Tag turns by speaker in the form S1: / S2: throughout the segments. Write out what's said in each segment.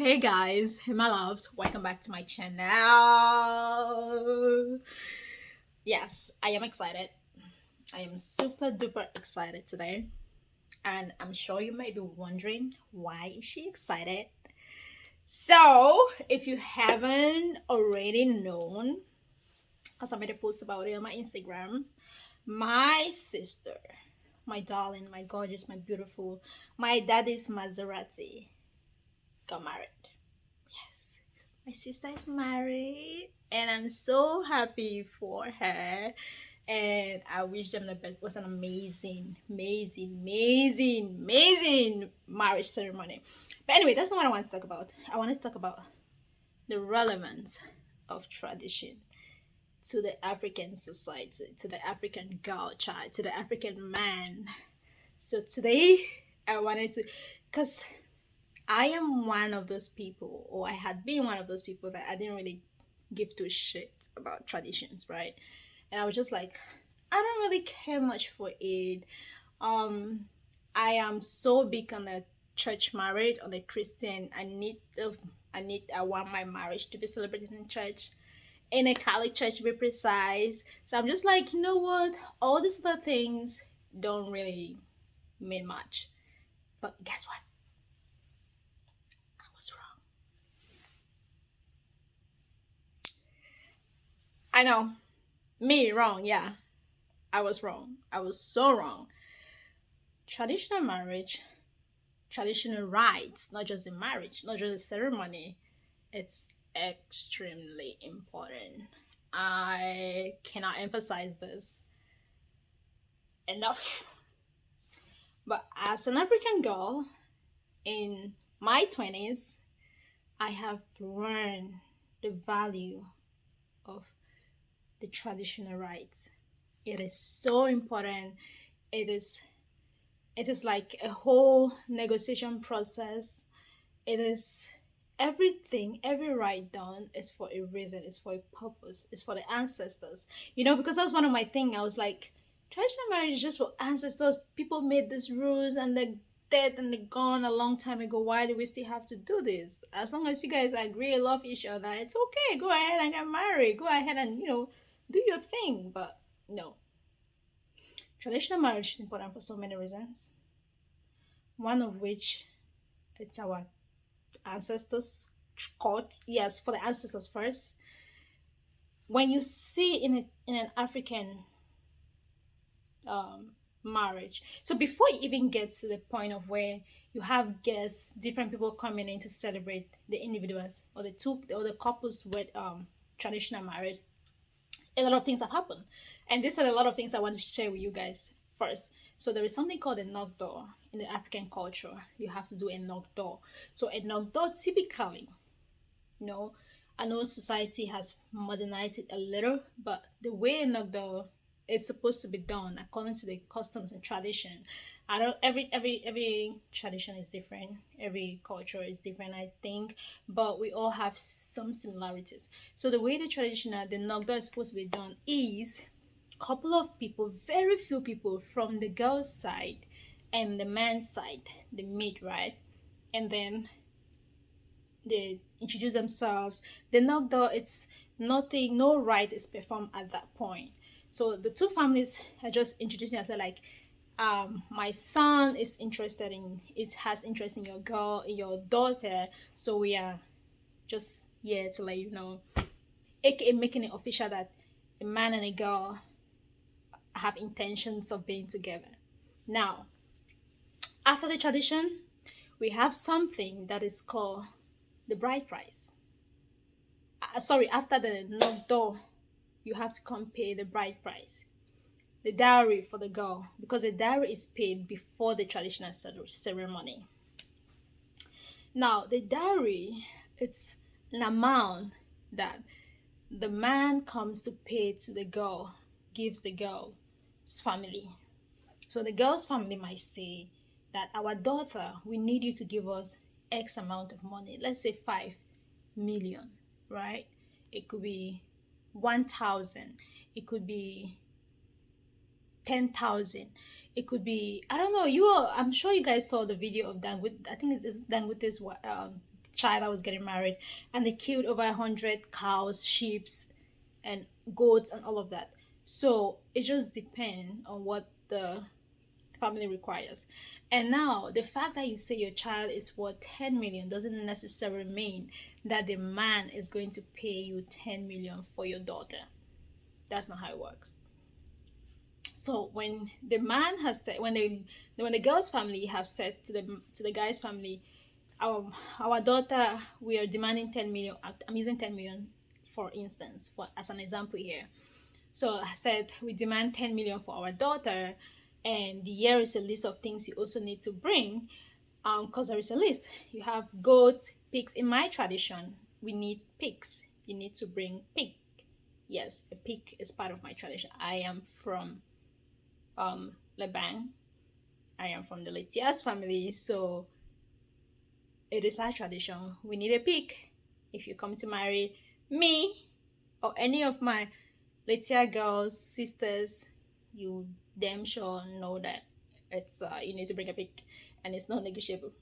S1: Hey guys, hey my loves, welcome back to my channel. Yes, I am excited. I am super duper excited today. And I'm sure you may be wondering why is she excited? So, if you haven't already known, because I made a post about it on my Instagram, my sister, my darling, my gorgeous, my beautiful, my daddy's Maserati got married. Yes, my sister is married, and I'm so happy for her. And I wish them the best. It was an amazing, amazing, amazing, amazing marriage ceremony. But anyway, that's not what I want to talk about. I want to talk about the relevance of tradition to the African society, to the African girl child, to the African man. So today, I wanted to, because I am one of those people, or I had been one of those people that I didn't really give two shit about traditions, right? And I was just like, I don't really care much for it. Um, I am so big on a church marriage, on a Christian. I want my marriage to be celebrated in church, in a Catholic church to be precise. So I'm just like, you know what? All these other things don't really mean much. But guess what? I was wrong. I know. Me wrong, yeah. I was wrong. I was so wrong. Traditional marriage, traditional rites, not just a marriage, not just a ceremony, it's extremely important. I cannot emphasize this enough. But as an African girl in my 20s, I have learned the value of the traditional rites. It is so important. It is like a whole negotiation process. It is everything, every right done is for a reason, it's for a purpose, it's for the ancestors. Because that was one of my thing. I was like, traditional marriage is just for ancestors. People made these rules and they're dead and they're gone a long time ago. Why do we still have to do this? As long as you guys agree, love each other, it's okay. Go ahead and get married. Go ahead and, do your thing. But no. Traditional marriage is important for so many reasons. One of which it's our ancestors called, yes, for the ancestors first. When you see in an African um marriage, so before you even get to the point of where you have guests, different people coming in to celebrate the individuals or the couples with traditional marriage, a lot of things have happened. And these are a lot of things I want to share with you guys first. So there is something called a knock door in the African culture. You have to do a knock door. So a knock door typically, you know, I know society has modernized it a little, but the way a knock door is supposed to be done according to the customs and tradition. I don't every tradition is different, every culture is different, I think, but we all have some similarities. So the way the knockdown is supposed to be done is couple of people, very few people from the girl's side and the man's side, the meet, right? And then they introduce themselves. The knockdown, it's nothing, no right is performed at that point. So the two families are just introducing themselves like, my son has interest in your girl, in your daughter, so we are just here to let you know, aka making it official that a man and a girl have intentions of being together. Now, after the tradition, we have something that is called the bride price. Sorry, after the knock door, you have to come pay the bride price, the dowry for the girl, because the dowry is paid before the traditional ceremony. Now, the dowry, it's an amount that the man comes to pay to the girl, gives the girl's family. So the girl's family might say that our daughter, we need you to give us X amount of money. Let's say 5 million, right? It could be 1,000. It could be 10,000. It could be, I don't know. I'm sure you guys saw the video of Dan with, I think it's Dan with this child that was getting married, and they killed over 100 cows, sheep, and goats, and all of that. So it just depends on what the family requires. And now, the fact that you say your child is worth 10 million doesn't necessarily mean that the man is going to pay you 10 million for your daughter. That's not how it works. So when the man has when the girl's family have said to the guy's family, our daughter, we are demanding 10 million. I'm using 10 million for instance, for as an example here. So I said we demand 10 million for our daughter, and here is a list of things you also need to bring. Because there is a list. You have goats, pigs. In my tradition, we need pigs. You need to bring pig. Yes, a pig is part of my tradition. I am from Lebanon. I am from the Letias family, so it is our tradition. We need a pig. If you come to marry me or any of my Letia girls, sisters, you damn sure know that it's you need to bring a pig, and it's not negotiable.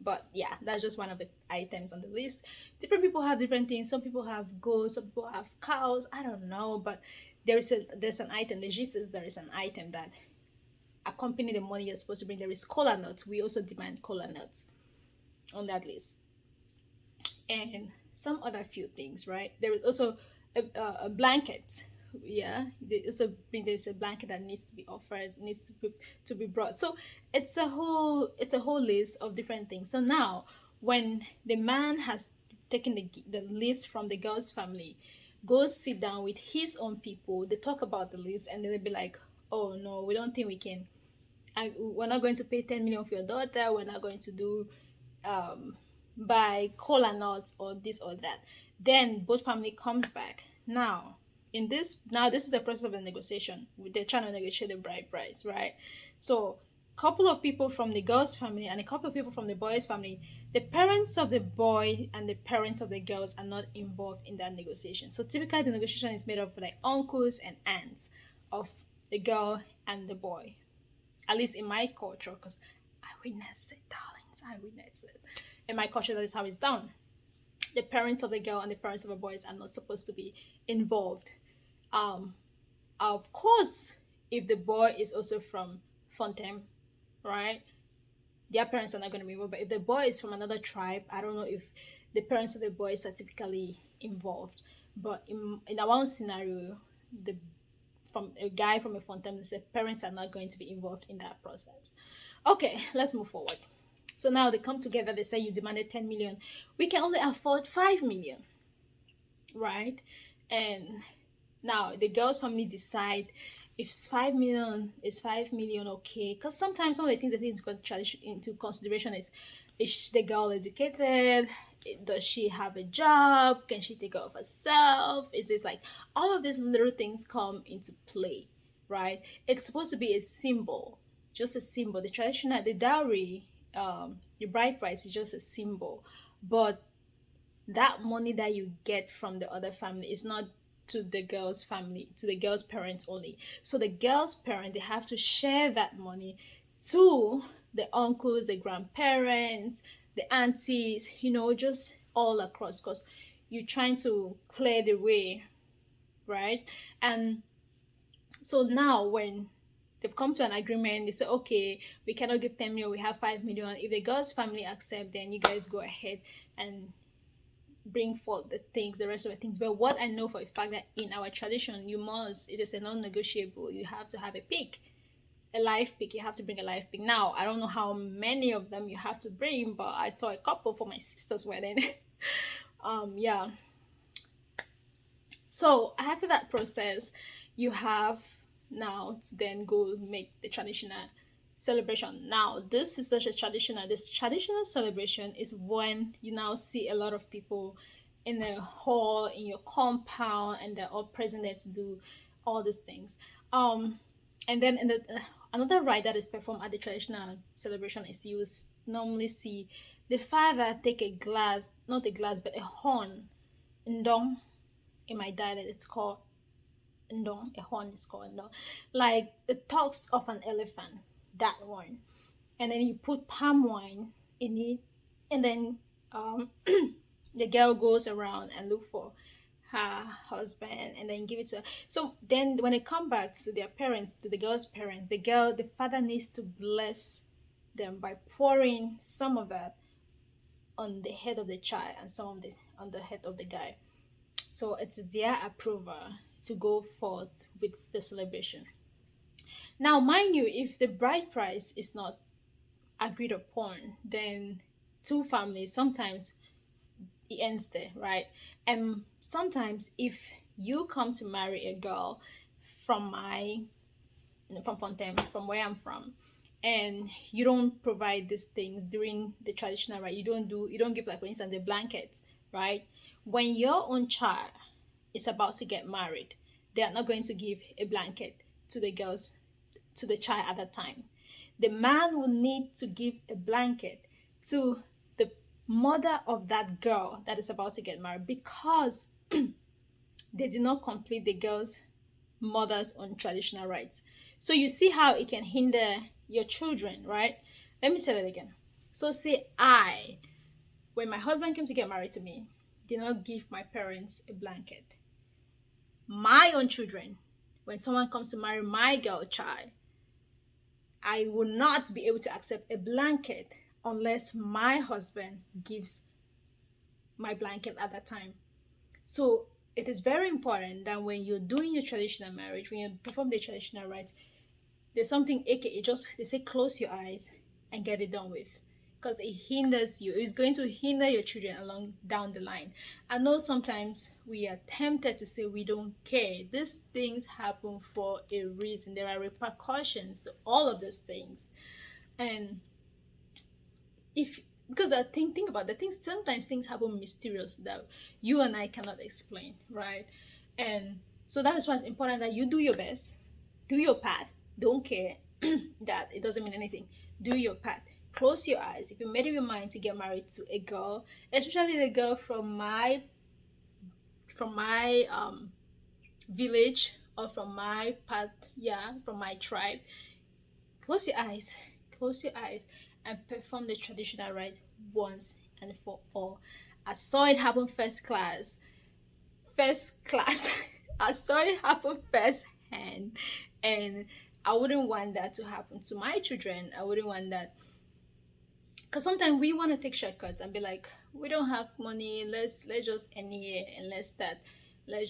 S1: But yeah, that's just one of the items on the list. Different people have different things. Some people have goats, some people have cows. I don't know, but there's an item. The gist is there is an item that accompany the money you're supposed to bring. There is cola nuts. We also demand cola nuts on that list, and some other few things. Right? There is also a blanket. Yeah, they also bring, there's a blanket that needs to be offered, needs to be brought. So it's a whole list of different things. So now when the man has taken the list from the girl's family, goes sit down with his own people, they talk about the list, and then they'll be like, oh no, we don't think we can, we're not going to pay 10 million for your daughter, we're not going to do buy cola nuts or this or that. Then both family comes back. Now this is the process of the negotiation. They're trying to negotiate the bride price, right? So couple of people from the girl's family and a couple of people from the boy's family, the parents of the boy and the parents of the girls are not involved in that negotiation. So typically the negotiation is made up of like uncles and aunts of the girl and the boy, at least in my culture, because I witnessed it, darlings, I witnessed it. In my culture, that is how it's done. The parents of the girl and the parents of the boys are not supposed to be involved. Of course, if the boy is also from Fontem, right, their parents are not going to be involved. But if the boy is from another tribe, I don't know if the parents of the boys are typically involved. But in our own scenario, the from a guy from a Fontem, the parents are not going to be involved in that process. Okay, let's move forward. So now they come together, they say you demanded 10 million. We can only afford 5 million, right? And now the girl's family decide if 5 million is 5 million, okay? Because sometimes some of the things they take into consideration is the girl educated? Does she have a job? Can she take care of herself? Is this like all of these little things come into play, right? It's supposed to be a symbol, just a symbol. The traditional, the dowry, your bride price is just a symbol, but that money that you get from the other family is not to the girl's family, to the girl's parents only. So the girl's parent, they have to share that money to the uncles, the grandparents, the aunties, just all across, because you're trying to clear the way, right? And so now when they've come to an agreement, they say, okay, we cannot give 10 million, we have 5 million. If the girl's family accept, then you guys go ahead and bring forth the rest of the things. But what I know for a fact that in our tradition, it is a non-negotiable, you have to have a pig, a live pig. You have to bring a live pig. Now I don't know how many of them you have to bring, but I saw a couple for my sister's wedding. Yeah. So after that process, you have now to then go make the traditional celebration. Now this traditional celebration is when you now see a lot of people in the hall, in your compound, and they're all present there to do all these things. And then in the another rite that is performed at the traditional celebration is you normally see the father take a glass, not a glass but a horn, ndong. In my dialect it's called ndong. A horn is called ndong, like the tusk of an elephant, that one. And then you put palm wine in it, and then the girl goes around and look for her husband and then give it to her. So then when they come back to their parents, to the girl's parents, the father needs to bless them by pouring some of that on the head of the child and some of the on the head of the guy. So it's their approval to go forth with the celebration. Now, mind you, if the bride price is not agreed upon, then two families sometimes it ends there, right? And sometimes if you come to marry a girl from my from Fontem, from where I'm from, and you don't provide these things during the traditional right, you don't give, like, for instance, the blanket, right? When your own child is about to get married, they are not going to give a blanket to the girls, to the child at that time. The man will need to give a blanket to the mother of that girl that is about to get married, because they did not complete the girl's mother's own traditional rites. So you see how it can hinder your children, right? Let me say that again. So say when my husband came to get married to me, did not give my parents a blanket. My own children, when someone comes to marry my girl child, I will not be able to accept a blanket unless my husband gives my blanket at that time. So it is very important that when you're doing your traditional marriage, when you perform the traditional rites, there's something, aka just, they say close your eyes and get it done with, because it hinders you. It's going to hinder your children along down the line. I know sometimes we are tempted to say we don't care. These things happen for a reason. There are repercussions to all of these things. And if, because I think about the things, sometimes things happen mysterious that you and I cannot explain, right? And so that is why it's important that you do your best, do your part, don't care that it doesn't mean anything. Do your part. Close your eyes. If you made up your mind to get married to a girl, especially the girl from my village, or from my part, yeah, from my tribe, close your eyes. Close your eyes and perform the traditional rite once and for all. I saw it happen first class. I saw it happen first hand, and I wouldn't want that to happen to my children. I wouldn't want that, because sometimes we want to take shortcuts and be like, we don't have money, let's just end here and let's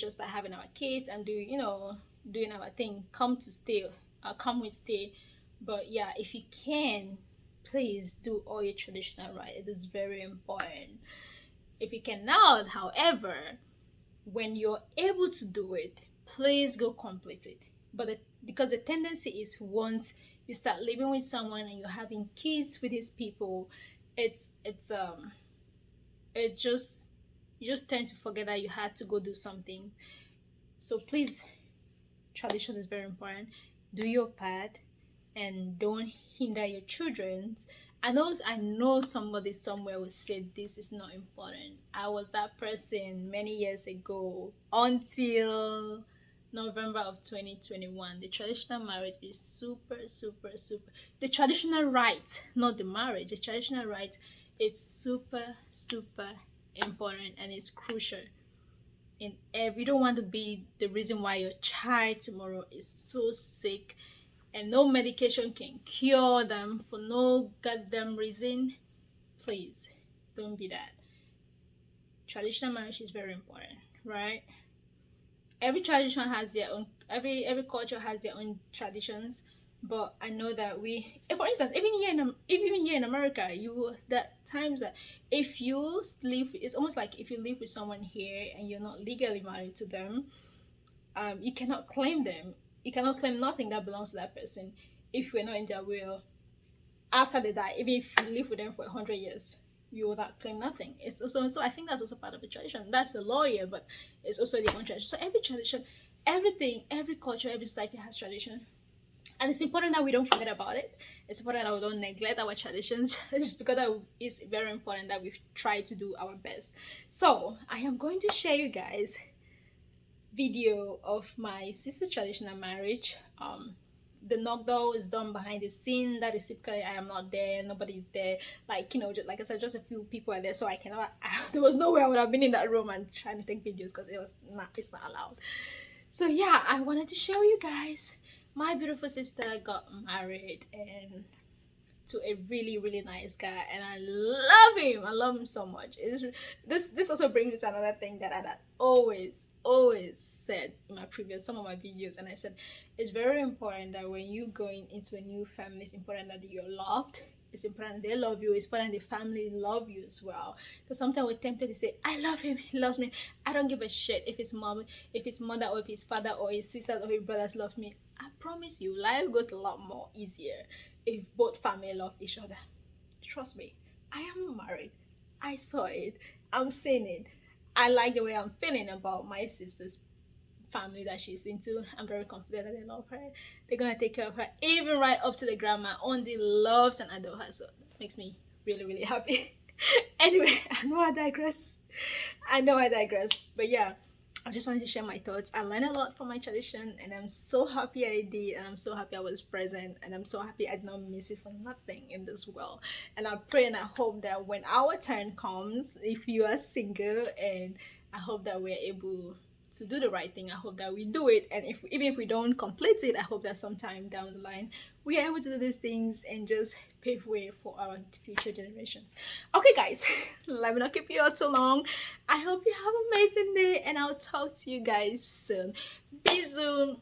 S1: just start having our kids and doing our thing, come with stay. But yeah, if you can, please do all your traditional right. It is very important. If you cannot, however, when you're able to do it, please go complete it. Because the tendency is, once you start living with someone and you're having kids with these people, it just, you just tend to forget that you had to go do something. So please, tradition is very important. Do your part and don't hinder your children. I know somebody somewhere will say this is not important. I was that person many years ago, until November of 2021. The traditional marriage is super, super, super. The traditional rite, not the marriage. The traditional rite, it's super, super important, and it's crucial. You don't want to be the reason why your child tomorrow is so sick and no medication can cure them for no goddamn reason. Please don't be that. Traditional marriage is very important, right? Every tradition has their own, every culture has their own traditions. But I know that for instance, even here in America, that times that if you live, it's almost like if you live with someone here and you're not legally married to them, you cannot claim them. You cannot claim nothing that belongs to that person if you're not in their will after they die. Even if you live with them for 100 years, you will not claim nothing. It's also, so I think that's also part of the tradition. That's the lawyer, but it's also the own tradition. So every tradition, everything, every culture, every society has tradition. And it's important that we don't forget about it. It's important that we don't neglect our traditions, just because it's very important that we try to do our best. So I am going to share you guys video of my sister's traditional marriage. the knockdown is done behind the scene. That is typically I am not there, nobody's there. Like, just, like I said, just a few people are there, so I cannot. There was no way I would have been in that room and trying to take videos because it's not allowed. So yeah, I wanted to show you guys. My beautiful sister got married and to a really really nice guy, and I love him. I love him so much. This also brings me to another thing that I had always said in my previous some of my videos, and I said it's very important that when you going into a new family, it's important that you're loved. It's important they love you. It's important the family love you as well. Because sometimes we're tempted to say, I love him, he loves me. I don't give a shit if his mom, if his mother, or if his father, or his sisters, or his brothers love me. I promise you, life goes a lot more easier if both family love each other. Trust me, I am married. I saw it. I'm seeing it. I like the way I'm feeling about my sister's family that she's into. I'm very confident that they love her. They're gonna take care of her, even right up to the grandma. Only loves and adore her, so that makes me really really happy. Anyway, I know I digress, but yeah, I just wanted to share my thoughts. I learned a lot from my tradition, and I'm so happy I did, and I'm so happy I was present, and I'm so happy I did not miss it for nothing in this world. And I pray and I hope that when our turn comes, if you are single, and I hope that we're able to do the right thing. I hope that we do it, and even if we don't complete it, I hope that sometime down the line we are able to do these things and just pave way for our future generations. Okay guys, let me not keep you all too long. I hope you have an amazing day, and I'll talk to you guys soon. Bisous.